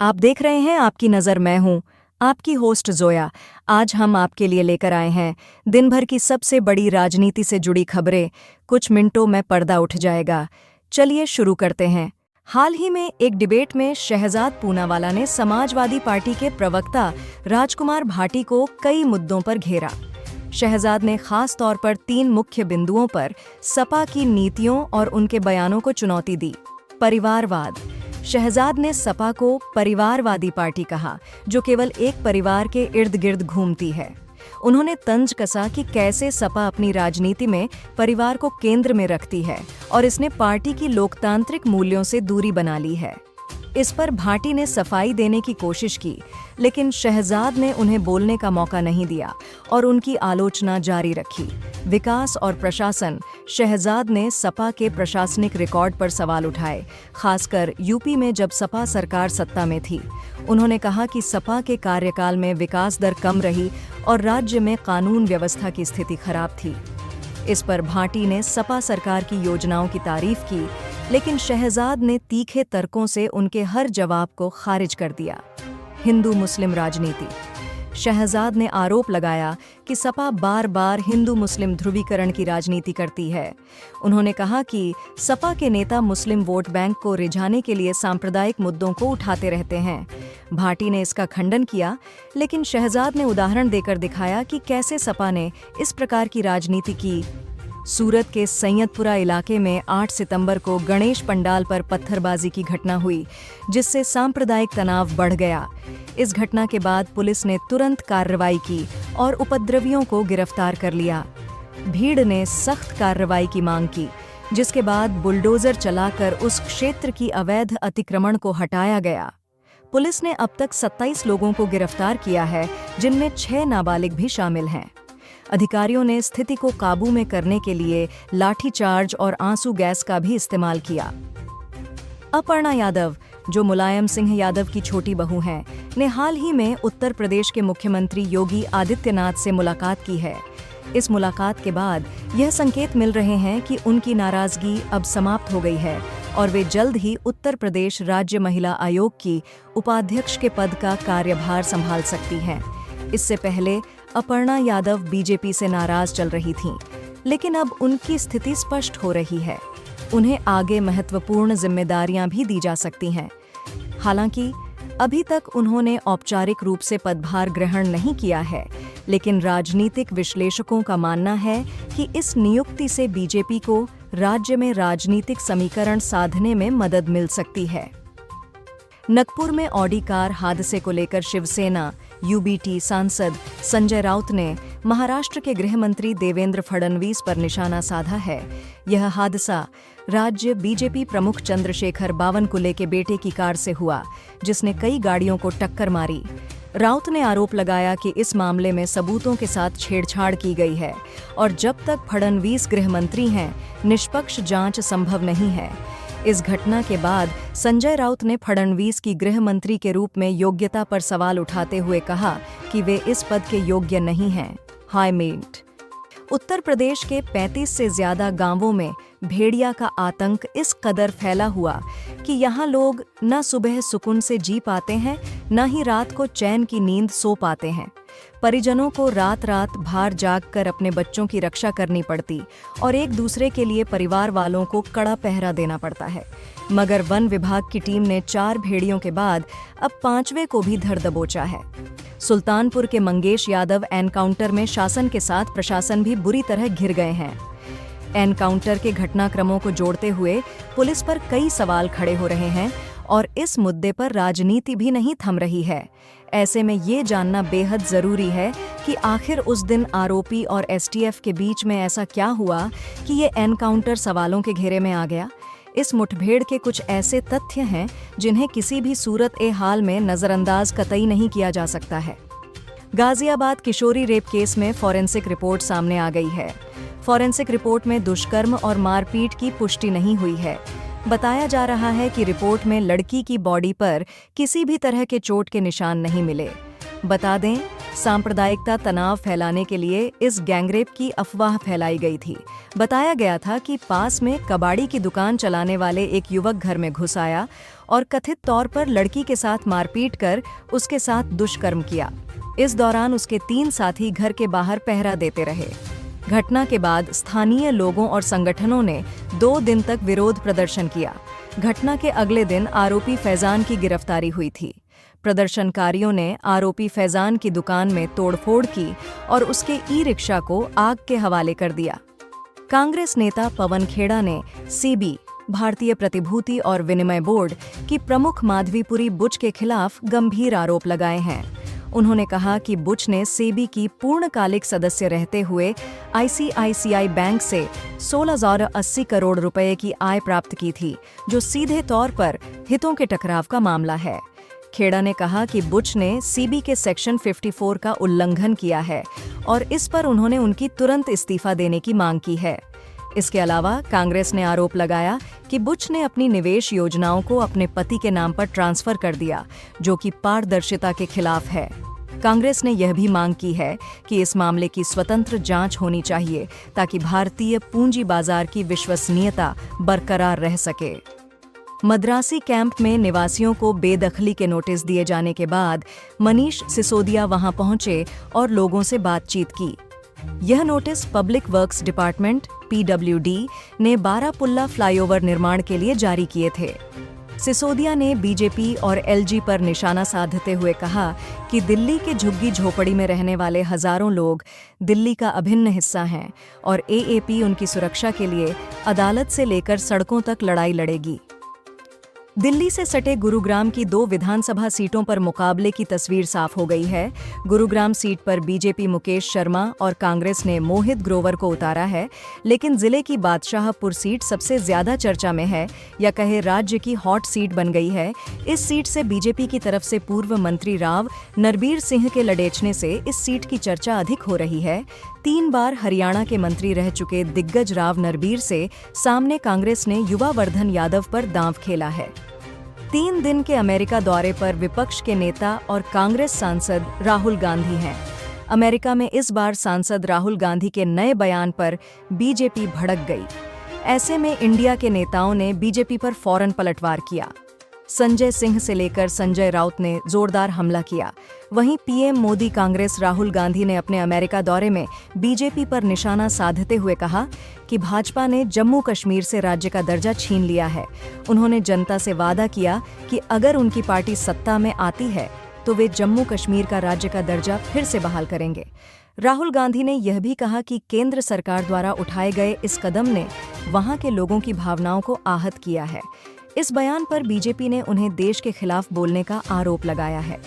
आप देख रहे हैं आपकी नज़र मैं हूं, आपकी होस्ट जोया। आज हम आपके लिए लेकर आए हैं दिन भर की सबसे बड़ी राजनीति से जुड़ी खबरें। कुछ मिनटों में पर्दा उठ जाएगा। चलिए शुरू करते हैं। हाल ही में एक डिबेट में शहजाद पूनावाला ने समाजवादी पार्टी के प्रवक्ता राजकुमार भाटी को कई मुद्दों पर घेरा। शहजाद ने खास तौर पर 3 मुख्य बिंदुओं पर सपा की नीतियों और उनके बयानों को चुनौती दी। परिवारवाद। शहजाद ने सपा को परिवारवादी पार्टी कहा, जो केवल एक परिवार के इर्द गिर्द घूमती है। उन्होंने तंज कसा कि कैसे सपा अपनी राजनीति में परिवार को केंद्र में रखती है और इसने पार्टी की लोकतांत्रिक मूल्यों से दूरी बना ली है। इस पर भाटी ने सफाई देने की कोशिश की, लेकिन शहजाद ने उन्हें बोलने का मौका नहीं दिया और उनकी आलोचना जारी रखी। विकास और प्रशासन। शहजाद ने सपा के प्रशासनिक रिकॉर्ड पर सवाल उठाए, खासकर यूपी में जब सपा सरकार सत्ता में थी। उन्होंने कहा कि सपा के कार्यकाल में विकास दर कम रही और राज्य में कानून व्यवस्था की स्थिति खराब थी। इस पर भाटी ने सपा सरकार की योजनाओं की तारीफ की, लेकिन शहजाद ने तीखे तर्कों से उनके हर जवाब को खारिज कर दिया। हिंदू मुस्लिम राजनीति। शहजाद ने आरोप लगाया कि सपा बार बार हिंदू मुस्लिम ध्रुवीकरण की राजनीति करती है। उन्होंने कहा कि सपा के नेता मुस्लिम वोट बैंक को रिझाने के लिए सांप्रदायिक मुद्दों को उठाते रहते हैं। भाटी ने इसका खंडन किया, लेकिन शहजाद ने उदाहरण देकर दिखाया कि कैसे सपा ने इस प्रकार की राजनीति की। सूरत के सैयदपुरा इलाके में 8 सितंबर को गणेश पंडाल पर पत्थरबाजी की घटना हुई, जिससे सांप्रदायिक तनाव बढ़ गया। इस घटना के बाद पुलिस ने तुरंत कार्रवाई की और उपद्रवियों को गिरफ्तार कर लिया। भीड़ ने सख्त कार्रवाई की मांग की, जिसके बाद बुलडोजर चलाकर उस क्षेत्र की अवैध अतिक्रमण को हटाया गया। पुलिस ने अब तक 27 लोगों को गिरफ्तार किया है, जिनमें 6 नाबालिग भी शामिल हैं। अधिकारियों ने स्थिति को काबू में करने के लिए लाठीचार्ज और आंसू गैस का भी इस्तेमाल किया। अपर्णा यादव, जो मुलायम सिंह यादव की छोटी बहू हैं, ने हाल ही में उत्तर प्रदेश के मुख्यमंत्री योगी आदित्यनाथ से मुलाकात की है। इस मुलाकात के बाद यह संकेत मिल रहे हैं कि उनकी नाराजगी अब समाप्त हो गई है और वे जल्द ही उत्तर प्रदेश राज्य महिला आयोग की उपाध्यक्ष के पद का कार्यभार संभाल सकती हैं। इससे पहले अपर्णा यादव बीजेपी से नाराज चल रही थीं, लेकिन अब उनकी स्थिति स्पष्ट हो रही है। उन्हें आगे महत्वपूर्ण जिम्मेदारियां भी दी जा सकती हैं। हालांकि अभी तक उन्होंने औपचारिक रूप से पदभार ग्रहण नहीं किया है, लेकिन राजनीतिक विश्लेषकों का मानना है कि इस नियुक्ति से बीजेपी को राज्य में राजनीतिक समीकरण साधने में मदद मिल सकती है। नागपुर में ऑडी कार हादसे को लेकर शिवसेना यूबीटी सांसद संजय राउत ने महाराष्ट्र के गृह मंत्री देवेंद्र फडणवीस पर निशाना साधा है। यह हादसा राज्य बीजेपी प्रमुख चंद्रशेखर बावनकुले के बेटे की कार से हुआ, जिसने कई गाड़ियों को टक्कर मारी। राउत ने आरोप लगाया कि इस मामले में सबूतों के साथ छेड़छाड़ की गई है और जब तक फडणवीस गृह मंत्री हैं, निष्पक्ष जांच संभव नहीं है। इस घटना के बाद संजय राउत ने फडणवीस की गृह मंत्री के रूप में योग्यता पर सवाल उठाते हुए कहा कि वे इस पद के योग्य नहीं हैं। हाईमेंट। उत्तर प्रदेश के 35 से ज्यादा गांवों में भेड़िया का आतंक इस कदर फैला हुआ कि यहाँ लोग न सुबह सुकून से जी पाते हैं, न ही रात को चैन की नींद सो पाते हैं। परिजनों को रात रात बाहर जागकर अपने बच्चों की रक्षा करनी पड़ती और एक दूसरे के लिए परिवार वालों को कड़ा पहरा देना पड़ता है। मगर वन विभाग की टीम ने 4 भेड़ियों के बाद अब 5वें को भी धर दबोचा है। सुल्तानपुर के मंगेश यादव एनकाउंटर में शासन के साथ प्रशासन भी बुरी तरह घिर गए हैं। एनकाउंटर के घटनाक्रमों को जोड़ते हुए पुलिस पर कई सवाल खड़े हो रहे हैं और इस मुद्दे पर राजनीति भी नहीं थम रही है। ऐसे में ये जानना बेहद जरूरी है कि आखिर उस दिन आरोपी और एसटीएफ के बीच में ऐसा क्या हुआ कि ये एनकाउंटर सवालों के घेरे में आ गया। इस मुठभेड़ के कुछ ऐसे तथ्य हैं जिन्हें किसी भी सूरत-ए-हाल में नजरअंदाज कतई नहीं किया जा सकता है। गाजियाबाद किशोरी रेप केस में फॉरेंसिक रिपोर्ट सामने आ गई है। फॉरेंसिक रिपोर्ट में दुष्कर्म और मारपीट की पुष्टि नहीं हुई है। बताया जा रहा है कि रिपोर्ट में लड़की की बॉडी पर किसी भी तरह के चोट के निशान नहीं मिले। बता दें, सांप्रदायिकता तनाव फैलाने के लिए इस गैंगरेप की अफवाह फैलाई गई थी। बताया गया था कि पास में कबाड़ी की दुकान चलाने वाले एक युवक घर में घुस आया और कथित तौर पर लड़की के साथ मारपीट कर उसके साथ दुष्कर्म किया। इस दौरान उसके 3 साथी घर के बाहर पहरा देते रहे। घटना के बाद स्थानीय लोगों और संगठनों ने 2 दिन तक विरोध प्रदर्शन किया। घटना के अगले दिन आरोपी फैजान की गिरफ्तारी हुई थी। प्रदर्शनकारियों ने आरोपी फैजान की दुकान में तोड़फोड़ की और उसके ई-रिक्शा को आग के हवाले कर दिया। कांग्रेस नेता पवन खेड़ा ने सीबी, भारतीय प्रतिभूति और विनिमय बोर्ड की प्रमुख माधवीपुरी बुच के खिलाफ गंभीर आरोप लगाए हैं। उन्होंने कहा कि बुच ने सेबी की पूर्णकालिक सदस्य रहते हुए आईसीआईसीआई बैंक से 16,080 करोड़ रुपए की आय प्राप्त की थी, जो सीधे तौर पर हितों के टकराव का मामला है। खेड़ा ने कहा कि बुच ने सीबी के सेक्शन 54 का उल्लंघन किया है और इस पर उन्होंने उनकी तुरंत इस्तीफा देने की मांग की है। इसके अलावा कांग्रेस ने आरोप लगाया कि बुच ने अपनी निवेश योजनाओं को अपने पति के नाम पर ट्रांसफर कर दिया, जो कि पारदर्शिता के खिलाफ है। कांग्रेस ने यह भी मांग की है कि इस मामले की स्वतंत्र जांच होनी चाहिए ताकि भारतीय पूंजी बाजार की विश्वसनीयता बरकरार रह सके। मद्रासी कैंप में निवासियों को बेदखली के नोटिस दिए जाने के बाद मनीष सिसोदिया वहां पहुंचे और लोगों से बातचीत की। यह notice public works department (PWD) ने बारापुल्ला फ्लाईओवर निर्माण के लिए जारी किए थे। सिसोदिया ने बीजेपी और एलजी पर निशाना साधते हुए कहा कि दिल्ली के झुग्गी झोपड़ी में रहने वाले हजारों लोग दिल्ली का अभिन्न हिस्सा हैं और एएपी उनकी सुरक्षा के लिए अदालत से लेकर सड़कों तक लड़ाई लड़ेगी। दिल्ली से सटे गुरुग्राम की 2 विधानसभा सीटों पर मुकाबले की तस्वीर साफ हो गई है। गुरुग्राम सीट पर बीजेपी मुकेश शर्मा और कांग्रेस ने मोहित ग्रोवर को उतारा है, लेकिन जिले की बादशाहपुर सीट सबसे ज्यादा चर्चा में है, या कहे राज्य की हॉट सीट बन गई है। इस सीट से बीजेपी की तरफ से पूर्व मंत्री राव नरबीर सिंह के लड़ेचने से इस सीट की चर्चा अधिक हो रही है। 3 बार हरियाणा के मंत्री रह चुके दिग्गज राव नरबीर से सामने कांग्रेस ने युवा वर्धन यादव पर दांव खेला है। 3 दिन के अमेरिका दौरे पर विपक्ष के नेता और कांग्रेस सांसद राहुल गांधी हैं। अमेरिका में इस बार सांसद राहुल गांधी के नए बयान पर बीजेपी भड़क गई। ऐसे में इंडिया के नेताओं ने बीजेपी पर फौरन पलटवार किया। संजय सिंह से लेकर संजय राउत ने जोरदार हमला किया। वहीं पीएम मोदी कांग्रेस राहुल गांधी ने अपने अमेरिका दौरे में बीजेपी पर निशाना साधते हुए कहा कि भाजपा ने जम्मू कश्मीर से राज्य का दर्जा छीन लिया है। उन्होंने जनता से वादा किया कि अगर उनकी पार्टी सत्ता में आती है तो वे जम्मू कश्मीर का राज्य का दर्जा फिर से बहाल करेंगे। राहुल गांधी ने यह भी कहा कि केंद्र सरकार द्वारा उठाए गए इस कदम ने वहां के लोगों की भावनाओं को आहत किया है। इस बयान पर बीजेपी ने उन्हें देश के खिलाफ बोलने का आरोप लगाया है।